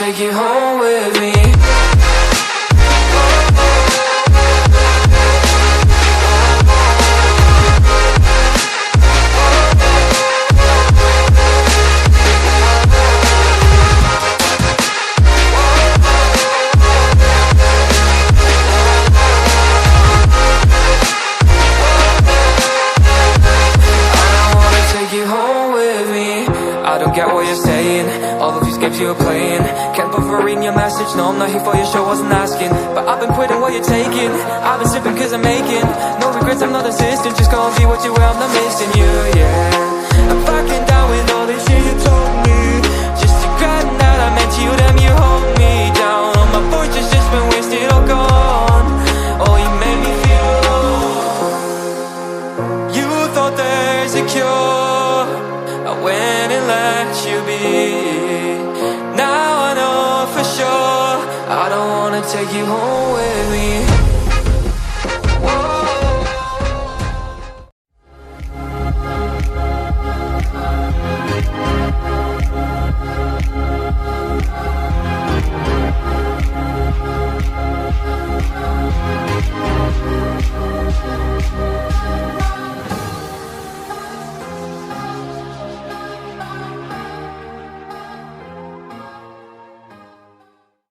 take you home with me. I don't get what you're saying, all of these games you're playing. Can't bother reading your message, no I'm not here for your show, wasn't asking. But I've been quitting what you're taking, I've been sipping cause I'm making no regrets, I'm not assistant, just go and be what you were, I'm not missing you, yeah. I'm fucking down with all this shit you told me, just regretting that I meant you, damn you hold me down. All my fortune's just been wasted, all gone. Oh, you made me feel alone. You thought there's a cure, I went and let you be. Now I know for sure I don't wanna take you home with me.